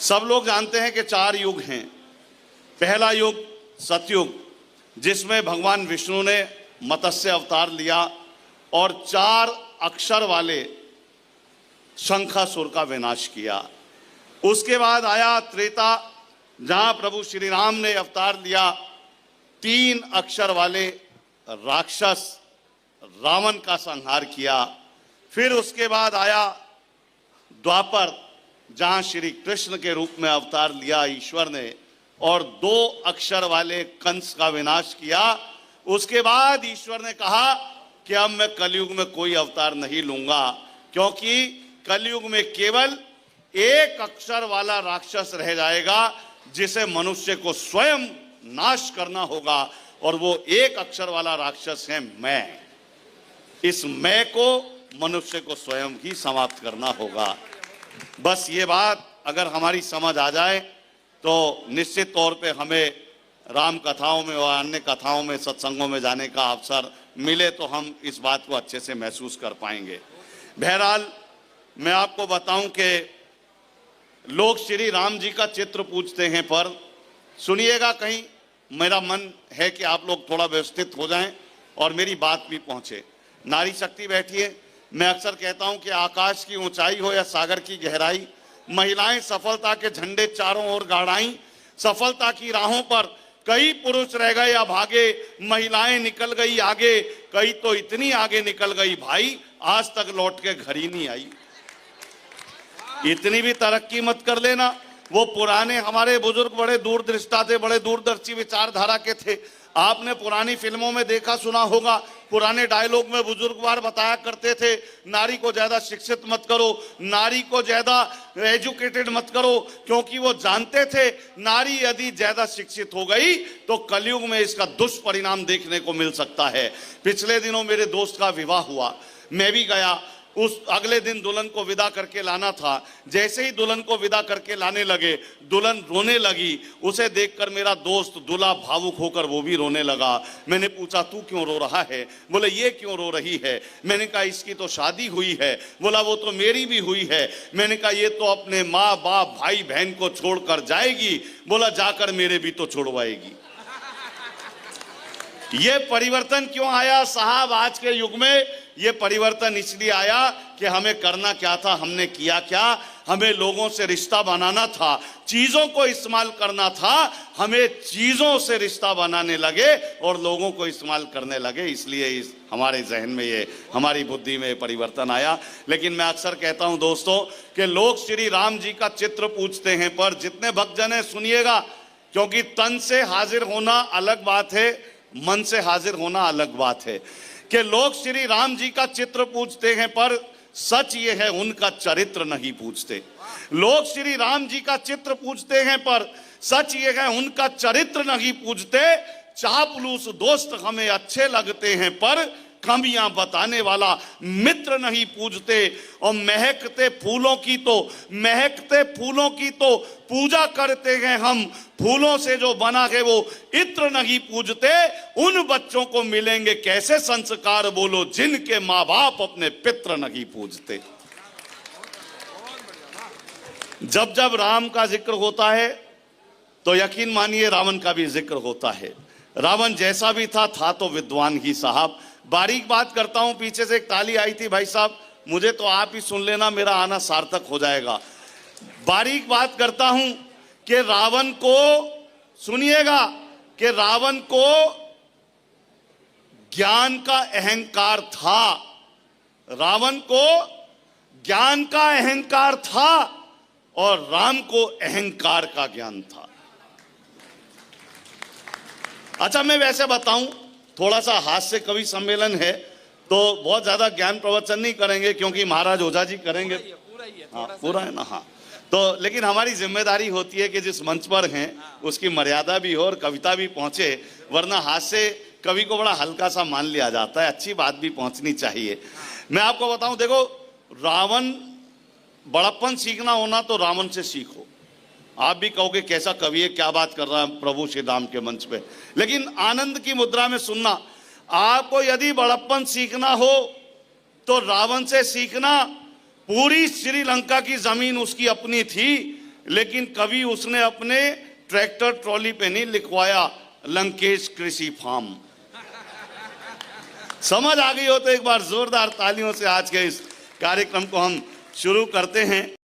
सब लोग जानते हैं कि 4 युग हैं। पहला युग सतयुग, जिसमें भगवान विष्णु ने मत्स्य अवतार लिया और 4 अक्षर वाले शंखासुर का विनाश किया। उसके बाद आया त्रेता, जहां प्रभु श्री राम ने अवतार लिया 3 अक्षर वाले राक्षस रावण का संहार किया। फिर उसके बाद आया द्वापर, जहां श्री कृष्ण के रूप में अवतार लिया ईश्वर ने और 2 अक्षर वाले कंस का विनाश किया। उसके बाद ईश्वर ने कहा कि अब मैं कलयुग में कोई अवतार नहीं लूंगा, क्योंकि कलयुग में केवल 1 अक्षर वाला राक्षस रह जाएगा जिसे मनुष्य को स्वयं नाश करना होगा, और वो 1 अक्षर वाला राक्षस है मैं। इस मैं को मनुष्य को स्वयं ही समाप्त करना होगा। बस ये बात अगर हमारी समझ आ जाए तो निश्चित तौर पे हमें राम कथाओं में और अन्य कथाओं में, सत्संगों में जाने का अवसर मिले तो हम इस बात को अच्छे से महसूस कर पाएंगे। बहरहाल मैं आपको बताऊं कि लोग श्री राम जी का चित्र पूजते हैं, पर सुनिएगा, कहीं मेरा मन है कि आप लोग थोड़ा व्यवस्थित हो जाएं और मेरी बात भी पहुंचे। नारी शक्ति बैठी है। मैं अक्सर कहता हूं कि आकाश की ऊंचाई हो या सागर की गहराई, महिलाएं सफलता के झंडे चारों ओर गाड़ाई। सफलता की राहों पर कई पुरुष रह गए अभागे, महिलाएं निकल गई आगे, कई तो इतनी आगे निकल गई भाई आज तक लौट के घर ही नहीं आई। इतनी भी तरक्की मत कर लेना। वो पुराने हमारे बुजुर्ग बड़े दूरदृष्टा थे, बड़े दूरदर्शी विचारधारा के थे। आपने पुरानी फिल्मों में देखा सुना होगा, पुराने डायलॉग में बुजुर्ग बार बताया करते थे, नारी को ज्यादा शिक्षित मत करो, नारी को ज्यादा एजुकेटेड मत करो, क्योंकि वो जानते थे नारी यदि ज्यादा शिक्षित हो गई तो कलयुग में इसका दुष्परिणाम देखने को मिल सकता है। पिछले दिनों मेरे दोस्त का विवाह हुआ, मैं भी गया। उस अगले दिन दुल्हन को विदा करके लाना था। जैसे ही दुल्हन को विदा करके लाने लगे, दुल्हन रोने लगी। उसे देखकर मेरा दोस्त दूल्हा भावुक होकर वो भी रोने लगा। मैंने पूछा तू क्यों रो रहा है? बोले ये क्यों रो रही है? मैंने कहा इसकी तो शादी हुई है। बोला वो तो मेरी भी हुई है। मैंने कहा ये तो अपने माँ बाप भाई बहन को छोड़कर जाएगी। बोला जाकर मेरे भी तो छोड़वाएगी। ये परिवर्तन क्यों आया साहब आज के युग में? ये परिवर्तन इसलिए आया कि हमें करना क्या था, हमने किया क्या? हमें लोगों से रिश्ता बनाना था, चीजों को इस्तेमाल करना था। हमें चीजों से रिश्ता बनाने लगे और लोगों को इस्तेमाल करने लगे, इसलिए हमारे जहन में ये, हमारी बुद्धि में परिवर्तन आया। लेकिन मैं अक्सर कहता हूं दोस्तों कि लोग श्री राम जी का चित्र पूजते हैं, पर जितने भक्तजन है सुनिएगा, क्योंकि तन से हाजिर होना अलग बात है, मन से हाजिर होना अलग बात है। कि लोग श्री राम जी का चित्र पूजते हैं, पर सच ये है उनका चरित्र नहीं पूजते। लोग श्री राम जी का चित्र पूजते हैं, पर सच ये है उनका चरित्र नहीं पूजते। चापलूस दोस्त हमें अच्छे लगते हैं, पर कमियां बताने वाला मित्र नहीं पूजते। और महकते फूलों की तो पूजा करते हैं हम, फूलों से जो बना है वो इत्र नहीं पूजते। उन बच्चों को मिलेंगे कैसे संस्कार बोलो, जिनके माँ बाप अपने पित्र नहीं पूजते। जब जब राम का जिक्र होता है तो यकीन मानिए रावण का भी जिक्र होता है। रावण जैसा भी था तो विद्वान ही साहब। बारीक बात करता हूं, पीछे से एक ताली आई थी, भाई साहब मुझे तो आप ही सुन लेना, मेरा आना सार्थक हो जाएगा। बारीक बात करता हूं कि रावण को, सुनिएगा, कि रावण को ज्ञान का अहंकार था। रावण को ज्ञान का अहंकार था और राम को अहंकार का ज्ञान था। अच्छा मैं वैसे बताऊं, थोड़ा सा हास्य कवि सम्मेलन है तो बहुत ज्यादा ज्ञान प्रवचन नहीं करेंगे, क्योंकि महाराज ओझा जी करेंगे। पूरा है ना? हाँ। तो लेकिन हमारी जिम्मेदारी होती है कि जिस मंच पर हैं उसकी मर्यादा भी हो और कविता भी पहुंचे, वरना हास्य कवि को बड़ा हल्का सा मान लिया जाता है। अच्छी बात भी पहुंचनी चाहिए। मैं आपको बताऊं, देखो रावण, बड़प्पन सीखना होना तो रावण से सीखो। आप भी कहोगे कैसा कवि है, क्या बात कर रहा है प्रभु श्री राम के मंच पे, लेकिन आनंद की मुद्रा में सुनना। आपको यदि बड़प्पन सीखना हो तो रावण से सीखना। पूरी श्रीलंका की जमीन उसकी अपनी थी, लेकिन कभी उसने अपने ट्रैक्टर ट्रॉली पे नहीं लिखवाया लंकेश कृषि फार्म। समझ आ गई हो तो एक बार जोरदार तालियों से आज के इस कार्यक्रम को हम शुरू करते हैं।